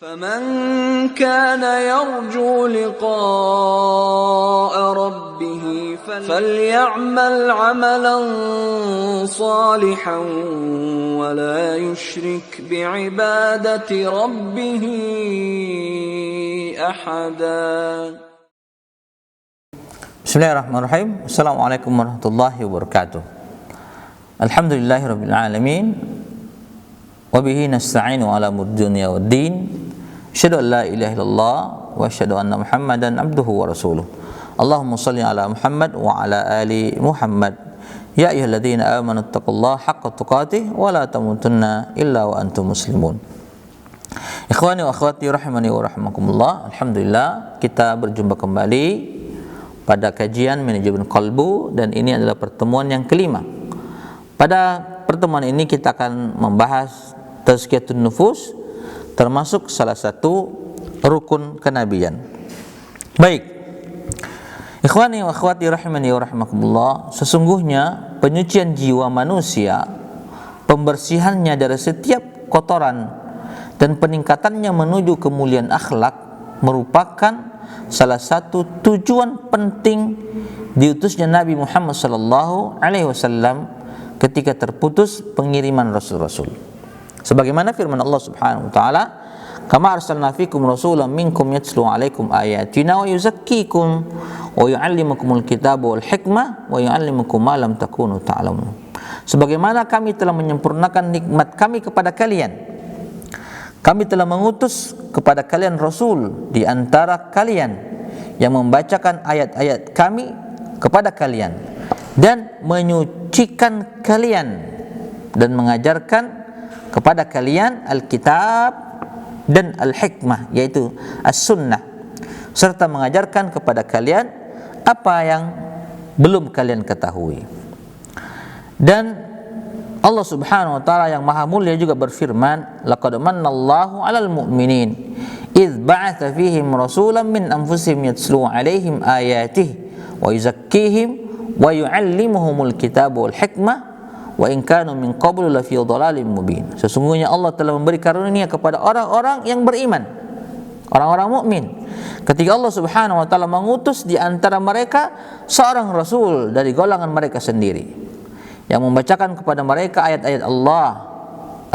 فمن كان يرجو لقاء ربه فليعمل عملا صالحا ولا يشرك بعبادة ربه أحدا. Bismillahirrahmanirrahim. Assalamualaikum warahmatullahi wabarakatuh. Alhamdulillahirabbil alamin. Wa bihi nasta'inu ala umuri dunya waddin. Asyhadu an la ilaha illallah wa asyhadu anna Muhammadan abduhu wa rasuluh. Allahumma shalli ala Muhammad wa ala ali Muhammad. Ya ayyuhalladzina amanu taqullaha haqqa tuqatih wa la tamutunna illa wa antum muslimun. Ikhwani wa akhwati rahimani wa rahimakumullah. Alhamdulillah kita berjumpa kembali pada kajian manajemen qalbu, dan ini adalah pertemuan yang kelima. Pada pertemuan ini kita akan membahas tazkiyatun nufus, termasuk salah satu rukun kenabian. Baik, ikhwani wa akhwati rahimani wa rahimakumullah, sesungguhnya penyucian jiwa manusia, pembersihannya dari setiap kotoran dan peningkatannya menuju kemuliaan akhlak merupakan salah satu tujuan penting diutusnya Nabi Muhammad sallallahu alaihi wasallam ketika terputus pengiriman rasul-rasul. Sebagaimana firman Allah Subhanahu wa taala, "Kama arsalna fikum rasulan minkum yatslu 'alaikum ayatina wa yuzakkikum wa yu'allimukumul kitaba wal hikmah wa yu'allimukum ma lam takunu ta'lamun." Sebagaimana kami telah menyempurnakan nikmat kami kepada kalian, kami telah mengutus kepada kalian rasul di antara kalian yang membacakan ayat-ayat kami kepada kalian dan menyucikan kalian dan mengajarkan kepada kalian Alkitab dan Al-Hikmah, yaitu As-Sunnah, serta mengajarkan kepada kalian apa yang belum kalian ketahui. Dan Allah Subhanahu wa taala yang Maha Mulia juga berfirman, "Laqad mannallahu 'alal mu'minin idz ba'atsa fihim rasulan min anfusihim yatslu 'alaihim ayatihi wa yuzakkihim wa yu'allimuhumul kitaba wal hikmah wa in kanu min qablu lafi dhalalin mubin." Sesungguhnya Allah telah memberi karunia kepada orang-orang yang beriman, orang-orang mukmin, ketika Allah Subhanahu wa taala mengutus di antara mereka seorang rasul dari golongan mereka sendiri yang membacakan kepada mereka ayat-ayat Allah,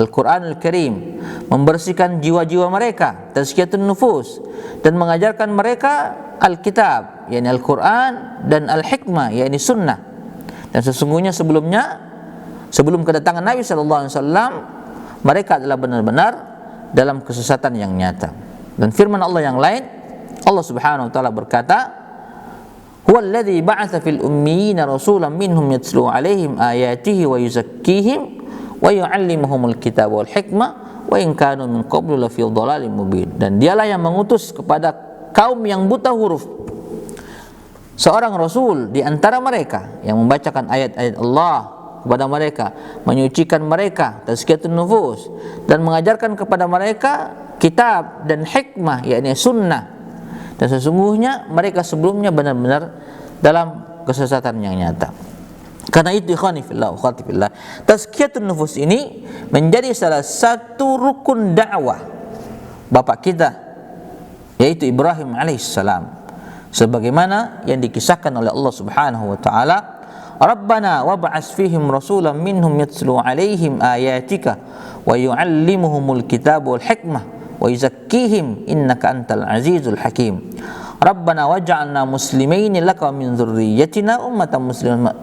Al-Quranul Karim, membersihkan jiwa-jiwa mereka, tazkiyatun nufus, dan mengajarkan mereka Alkitab, yakni Al-Quran, dan Al-Hikmah, yakni Sunnah. Dan sesungguhnya sebelum kedatangan Nabi SAW, mereka adalah benar-benar dalam kesesatan yang nyata. Dan firman Allah yang lain, Allah Subhanahu wa taala berkata, "Huwallazi ba'atsa fil ummiyina rasulan minhum yatslu 'alaihim ayatihi wa yuzakkihim wa yu'allimuhumul kitaba wal hikmah wa in kanu min qablu lafi dhalalin mubin." Dan dialah yang mengutus kepada kaum yang buta huruf seorang rasul di antara mereka yang membacakan ayat-ayat Allah kepada mereka, menyucikan mereka, tazkiyatun nufus, dan mengajarkan kepada mereka kitab dan hikmah, yakni sunnah. Dan sesungguhnya mereka sebelumnya benar-benar dalam kesesatan yang nyata. Karena itu ikhwani fillah wa akhwati fillah, tazkiyatun nufus ini menjadi salah satu rukun dakwah bapak kita, yaitu Ibrahim alaihissalam, sebagaimana yang dikisahkan oleh Allah Subhanahu wa taala, "Rabbana wab'ats fihim rasulan minhum yatslu 'alaihim ayatika wa yu'allimuhumul kitaba wal hikmah wa yuzakkihim innaka antal azizul hakim. Rabbana waj'alna muslimaini laka min dzurriyyatina ummatan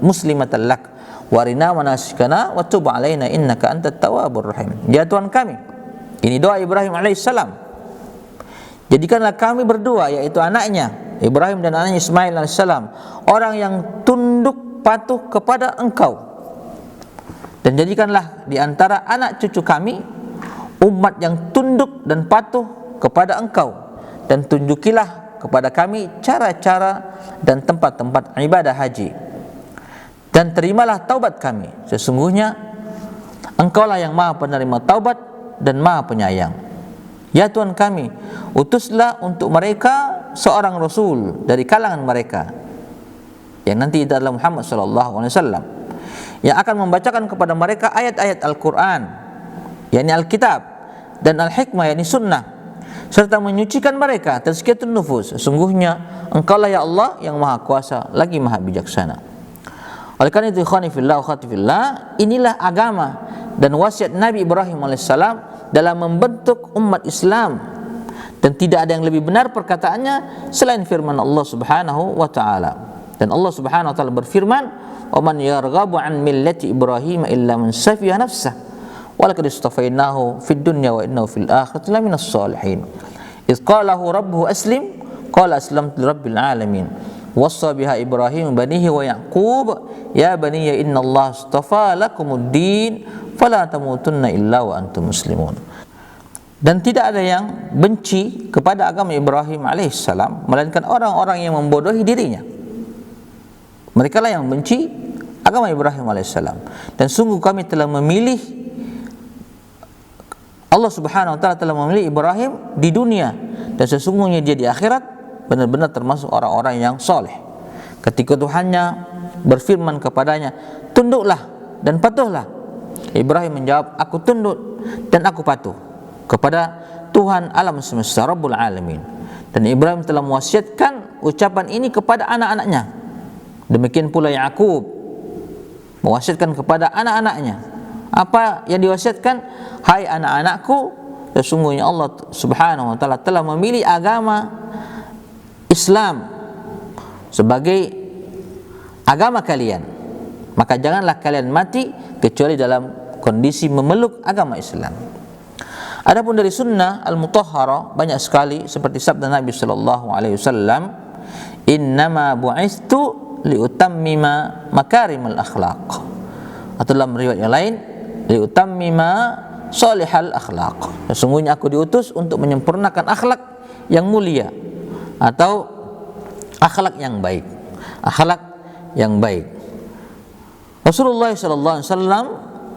muslimatan lak wa arina manasikana wa tub 'alaina innaka antat tawwabur rahim." Ya Tuhan kami, ini doa Ibrahim alaihissalam, jadikanlah kami berdua, yaitu anaknya Ibrahim dan anaknya Ismail alaihissalam, orang yang tunduk patuh kepada Engkau, dan jadikanlah di antara anak cucu kami umat yang tunduk dan patuh kepada Engkau, dan tunjukilah kepada kami cara-cara dan tempat-tempat ibadah haji, dan terimalah taubat kami, sesungguhnya Engkaulah yang maha penerima taubat dan maha penyayang. Ya Tuhan kami, utuslah untuk mereka seorang rasul dari kalangan mereka, yang nanti adalah Muhammad sallallahu alaihi wasallam, yang akan membacakan kepada mereka ayat-ayat Al-Quran, yakni Alkitab, dan Al-Hikmah, yakni Sunnah, serta menyucikan mereka. Tazkiyatun nufus, sesungguhnya Engkaulah ya Allah yang Maha Kuasa lagi Maha Bijaksana. Oleh karena itu ikhwani fillah wa akhwati fillah, inilah agama dan wasiat Nabi Ibrahim alaihissalam dalam membentuk umat Islam, dan tidak ada yang lebih benar perkataannya selain firman Allah Subhanahu wa taala. Dan Allah Subhanahu wa taala berfirman, "Wa man yarghabu an millati Ibrahim illa man safiha nafsah wa laqad istafainahu fid dunya wa innahu fil akhirati laminas shalihin. Idz qala lahu rabbuhu aslim qala aslamtu lirabbil alamin. Wassa biha Ibrahim banihi wa Yaqub ya baniya innallaha astafa lakumud-din fala tamutunna illa wa antum muslimun." Dan tidak ada yang benci kepada agama Ibrahim alaihissalam melainkan orang-orang yang membodohi dirinya. Mereka lah yang benci agama Ibrahim alaihissalam. Dan sungguh kami telah memilih, Allah Subhanahu wa taala telah memilih Ibrahim di dunia, dan sesungguhnya dia di akhirat benar-benar termasuk orang-orang yang soleh. Ketika Tuhannya berfirman kepadanya, tunduklah dan patuhlah, Ibrahim menjawab, aku tunduk dan aku patuh kepada Tuhan alam semesta Rabbul Alamin. Dan Ibrahim telah mewasiatkan ucapan ini kepada anak-anaknya. Demikian pula Yaqub mewasiatkan kepada anak-anaknya. Apa yang diwasiatkan? Hai anak-anakku, sesungguhnya Allah Subhanahu wa taala telah memilih agama Islam sebagai agama kalian, maka janganlah kalian mati kecuali dalam kondisi memeluk agama Islam. Adapun dari sunnah al-mutahharah banyak sekali, seperti sabda Nabi sallallahu alaihi wasallam, "Innama bu'istu liutammima makarimal akhlaq." Atau dalam riwayat yang lain, liutammima salihal akhlaq. Sesungguhnya aku diutus untuk menyempurnakan akhlak yang mulia atau akhlak yang baik. Akhlak yang baik. Rasulullah sallallahu alaihi wasallam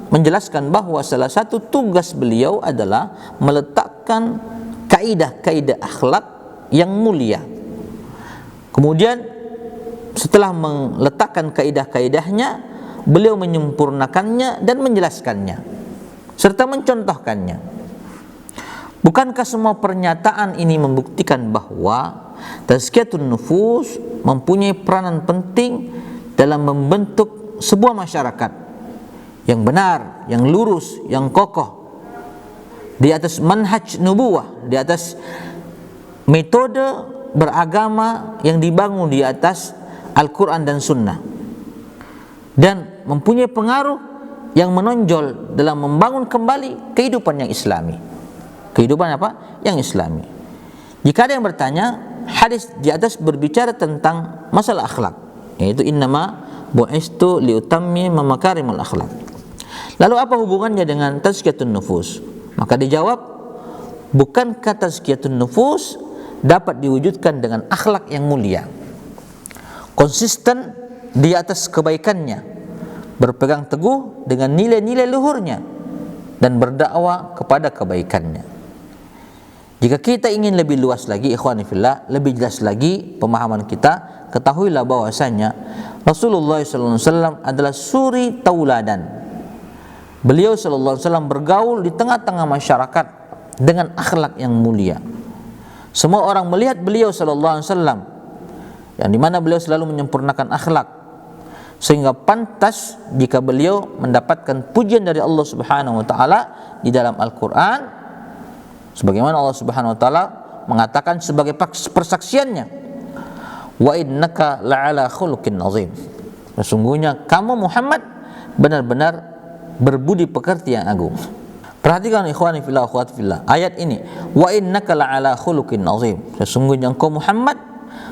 menjelaskan bahwa salah satu tugas beliau adalah meletakkan kaidah-kaidah akhlak yang mulia. Kemudian setelah meletakkan kaidah-kaidahnya, beliau menyempurnakannya dan menjelaskannya serta mencontohkannya. Bukankah semua pernyataan ini membuktikan bahwa tazkiyatun nufus mempunyai peranan penting dalam membentuk sebuah masyarakat yang benar, yang lurus, yang kokoh di atas manhaj nubuwah, di atas metode beragama yang dibangun di atas Al-Quran dan Sunnah, dan mempunyai pengaruh yang menonjol dalam membangun kembali kehidupan yang islami. Kehidupan apa? Yang islami. Jika ada yang bertanya, hadis di atas berbicara tentang masalah akhlak, yaitu innama bu'istu liutammi makarimul akhlak. Lalu apa hubungannya dengan tazkiyatun nufus? Maka dijawab, bukankah tazkiyatun nufus dapat diwujudkan dengan akhlak yang mulia, konsisten di atas kebaikannya, berpegang teguh dengan nilai-nilai luhurnya, dan berdakwah kepada kebaikannya. Jika kita ingin lebih luas lagi, ikhwani fillah, lebih jelas lagi pemahaman kita, ketahuilah bahwasanya Rasulullah SAW adalah suri tauladan. Beliau sallallahu alaihi wasallam bergaul di tengah-tengah masyarakat dengan akhlak yang mulia. Semua orang melihat beliau sallallahu alaihi wasallam, yang dimana beliau selalu menyempurnakan akhlak, sehingga pantas jika beliau mendapatkan pujian dari Allah Subhanahu wa taala di dalam Al-Qur'an, sebagaimana Allah Subhanahu wa taala mengatakan sebagai persaksiannya, wa innaka la'ala khuluqin azim. Sesungguhnya kamu Muhammad benar-benar berbudi pekerti yang agung. Perhatikan ikhwani fillah wa akhwati fillah, ayat ini, wa innaka la'ala khuluqin azim. Sesungguhnya engkau Muhammad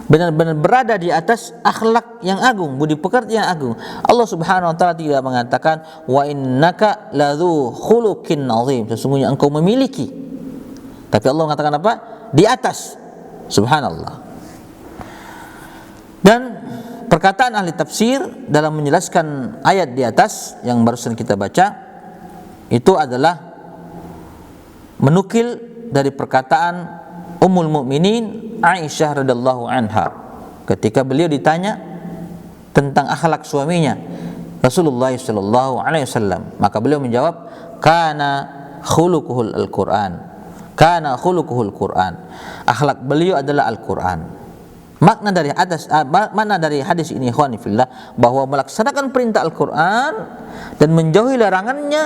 benar-benar berada di atas akhlak yang agung, budi pekerti yang agung. Allah Subhanahu wa taala tidak mengatakan wa innaka ladzu khuluqin azim, sesungguhnya engkau memiliki. Tapi Allah mengatakan apa? Di atas. Subhanallah. Dan perkataan ahli tafsir dalam menjelaskan ayat di atas yang barusan kita baca itu adalah menukil dari perkataan Ummul Mukminin Aisyah radhiyallahu anha ketika beliau ditanya tentang akhlak suaminya Rasulullah sallallahu alaihi wasallam, maka beliau menjawab, kana khuluquhul Al-Qur'an. Kana khuluquhul Quran. Akhlak beliau adalah Al-Quran. Makna dari hadis ini ikhwani fillah, bahwa melaksanakan perintah Al-Quran dan menjauhi larangannya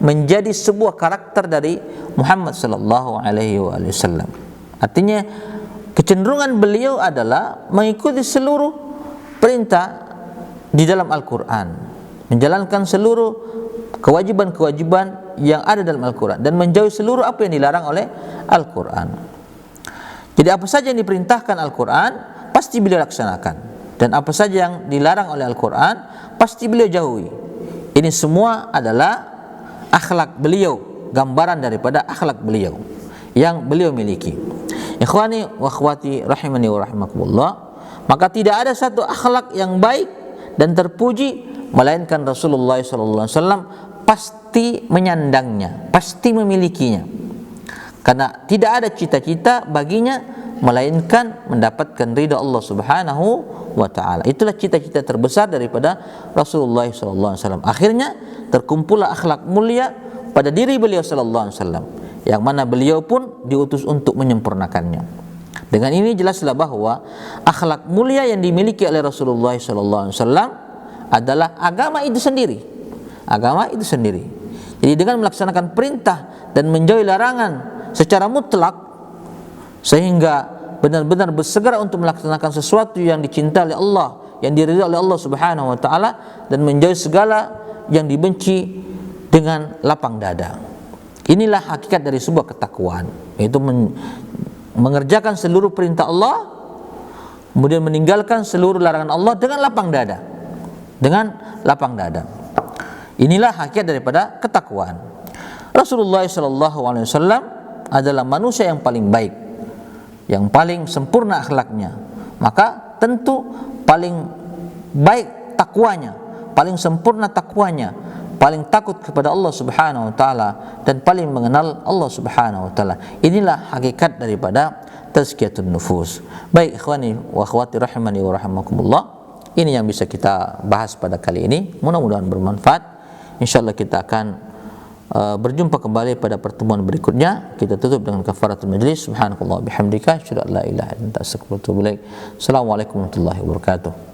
menjadi sebuah karakter dari Muhammad sallallahu alaihi wasallam. Artinya kecenderungan beliau adalah mengikuti seluruh perintah di dalam Al-Quran, menjalankan seluruh kewajiban-kewajiban yang ada dalam Al-Quran, dan menjauhi seluruh apa yang dilarang oleh Al-Quran. Jadi apa saja yang diperintahkan Al-Quran pasti beliau laksanakan, dan apa saja yang dilarang oleh Al-Quran pasti beliau jauhi. Ini semua adalah akhlak beliau, gambaran daripada akhlak beliau yang beliau miliki. Ikhwani wa akhwati rahimani wa rahimakumullah, maka tidak ada satu akhlak yang baik dan terpuji melainkan Rasulullah SAW pasti menyandangnya, pasti memilikinya. Karena tidak ada cita-cita baginya melainkan mendapatkan ridha Allah Subhanahu wa taala. Itulah cita-cita terbesar daripada Rasulullah SAW. Akhirnya terkumpullah akhlak mulia pada diri beliau sallallahu alaihi wasallam, yang mana beliau pun diutus untuk menyempurnakannya. Dengan ini jelaslah bahwa akhlak mulia yang dimiliki oleh Rasulullah sallallahu alaihi wasallam adalah agama itu sendiri. Agama itu sendiri. Jadi dengan melaksanakan perintah dan menjauhi larangan secara mutlak, sehingga benar-benar bersegera untuk melaksanakan sesuatu yang dicintai oleh Allah, yang diridhai oleh Allah Subhanahu wa taala, dan menjauhi segala yang dibenci dengan lapang dada. Inilah hakikat dari sebuah ketakwaan, yaitu mengerjakan seluruh perintah Allah, kemudian meninggalkan seluruh larangan Allah dengan lapang dada. Dengan lapang dada. Inilah hakikat daripada ketakwaan. Rasulullah SAW adalah manusia yang paling baik, yang paling sempurna akhlaknya, maka tentu paling baik takwanya, paling sempurna takwanya, paling takut kepada Allah Subhanahu wa taala, dan paling mengenal Allah Subhanahu wa taala. Inilah hakikat daripada tazkiyatun nufus. Baik ikhwani wa akhwati rahimani wa rahimakumullah, ini yang bisa kita bahas pada kali ini. Mudah-mudahan bermanfaat. Insyaallah kita akan berjumpa kembali pada pertemuan berikutnya. Kita tutup dengan kafaratul majlis. Subhanakallah bihamdika asyhadu an la ilaha illa anta astaghfiruka wa atubu ilaik. Assalamualaikum warahmatullahi wabarakatuh.